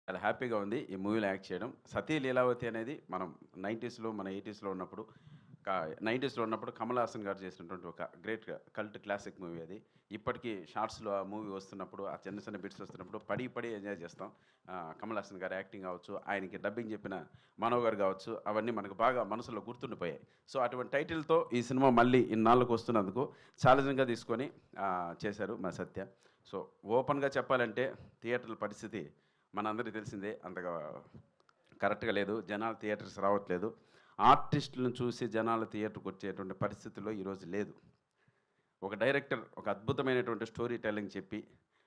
చాలా హ్యాపీగా ఉంది ఈ మూవీలో యాక్ట్ చేయడం. 'సతీ లీలావతి' అనేది మనం 90స్‌లో, మన 80స్‌లో ఉన్నప్పుడు 90స్‌లో ఉన్నప్పుడు కమల్ హాసన్ గారు చేసినటువంటి ఒక గ్రేట్ కల్ట్ క్లాసిక్ మూవీ అది. ఇప్పటికీ షార్ట్స్‌లో ఆ మూవీ వస్తున్నప్పుడు, ఆ చిన్న చిన్న బిట్స్ వస్తున్నప్పుడు పడి పడి ఎంజాయ్ చేస్తాం. కమల్ హాసన్ గారి యాక్టింగ్ కావచ్చు, ఆయనకి డబ్బింగ్ చెప్పిన మనో గారు కావచ్చు, అవన్నీ మనకు బాగా మనసులో గుర్తుండిపోయాయి. సో, అటువంటి టైటిల్‌తో ఈ సినిమా మళ్ళీ ఇన్నాళ్ళకు వస్తున్నందుకు ఛాలెంజింగ్‌గా తీసుకొని చేశారు మా సత్య. సో, ఓపెన్‌గా చెప్పాలంటే థియేటర్ల పరిస్థితి మనందరికీ తెలిసిందే. అంతగా కరెక్ట్‌గా లేదు. జనాలు థియేటర్స్ రావట్లేదు. ఆర్టిస్టులను చూసి జనాలు థియేటర్‌కి వచ్చేటువంటి పరిస్థితుల్లో ఈరోజు లేదు. ఒక డైరెక్టర్ ఒక అద్భుతమైనటువంటి స్టోరీ టెల్లింగ్ చెప్పి,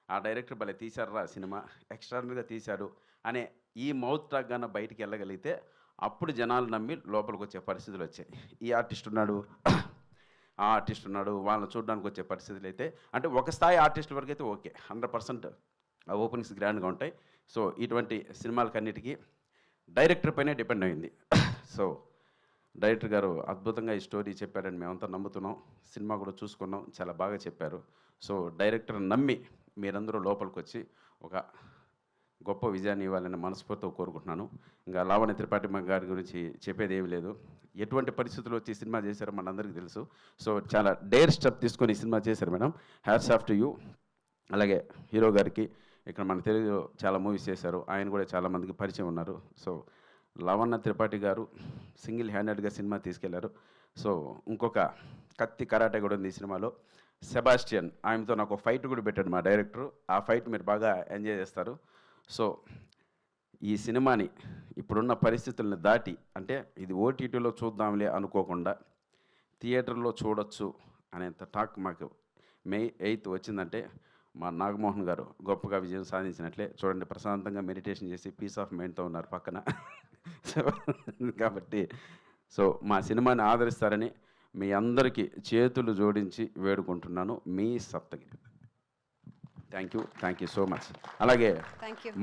ఆ డైరెక్టర్ భలే తీశార్రా సినిమా, ఎక్స్ట్రార్డినరీగా తీశాడు అనే ఈ మౌత్ టాక్ గాన బయటికెళ్ళగలిగితే, అప్పుడు జనాలు నమ్మి లోపలికొచ్చే పరిస్థితులొచ్చాయి. ఈ ఆర్టిస్ట్ ఉన్నాడు, ఆ ఆర్టిస్ట్ ఉన్నాడు, వాళ్ళని చూడడానికి వచ్చే పరిస్థితులైతే అంటే ఒక స్థాయి ఆర్టిస్టుల వరకైతే ఓకే. 100% ఆ ఓపెనింగ్స్ గ్రాండ్‌గా ఉంటాయి. సో, ఇటువంటి సినిమాలకన్నిటికి డైరెక్టర్ పైనే డిపెండ్ అయింది. సో, డైరెక్టర్ గారు అద్భుతంగా ఈ స్టోరీ చెప్పారని మేమంతా నమ్ముతున్నాం. సినిమా కూడా చూసుకున్నాం. చాలా బాగా చెప్పారు. సో, డైరెక్టర్‌ని నమ్మి మీరందరూ లోపలికొచ్చి ఒక గొప్ప విజయాన్ని ఇవ్వాలని మనస్ఫూర్తిగా కోరుకుంటున్నాను. ఇంకా లావణ్య త్రిపాఠి గారి గురించి చెప్పేదేమీ లేదు. ఎటువంటి పరిస్థితుల్లో వచ్చి ఈ సినిమా చేశారో మనందరికీ తెలుసు. సో, చాలా డేర్ స్టెప్ తీసుకొని ఈ సినిమా చేశారు madam. Hats off to you. అలాగే హీరో గారికి ఇక్కడ మన తెలుగులో చాలా మూవీస్ చేశారు. ఆయన కూడా చాలా మందికి పరిచయం ఉన్నారు. సో, లావణ్య త్రిపాఠి గారు సింగిల్ హ్యాండెడ్‌గా సినిమా తీసుకెళ్లారు. సో, ఇంకొక కత్తి కరాటే కూడా ఉంది ఈ సినిమాలో. సెబాస్టియన్ ఆయనతో నాకు ఒక ఫైట్ కూడా పెట్టాడు మా డైరెక్టరు. ఆ ఫైట్ మీరు బాగా ఎంజాయ్ చేస్తారు. సో, ఈ సినిమాని ఇప్పుడున్న పరిస్థితులను దాటి అంటే ఇది ఓటీటీలో చూద్దాంలే అనుకోకుండా థియేటర్‌లో చూడొచ్చు అనేంత టాక్ మాకు మే 8 వచ్చిందంటే మా నాగమోహన్ గారు గొప్పగా విజయం సాధించినట్లే. చూడండి ప్రశాంతంగా మెడిటేషన్ చేసి పీస్ ఆఫ్ మైండ్‌తో ఉన్నారు పక్కన. సో, కాబట్టి సో, మా సినిమాని ఆదరిస్తారని మీ అందరికీ చేతులు జోడించి వేడుకుంటున్నాను. మీ Saptagiri. Thank you so much. అలాగే థ్యాంక్ యూ.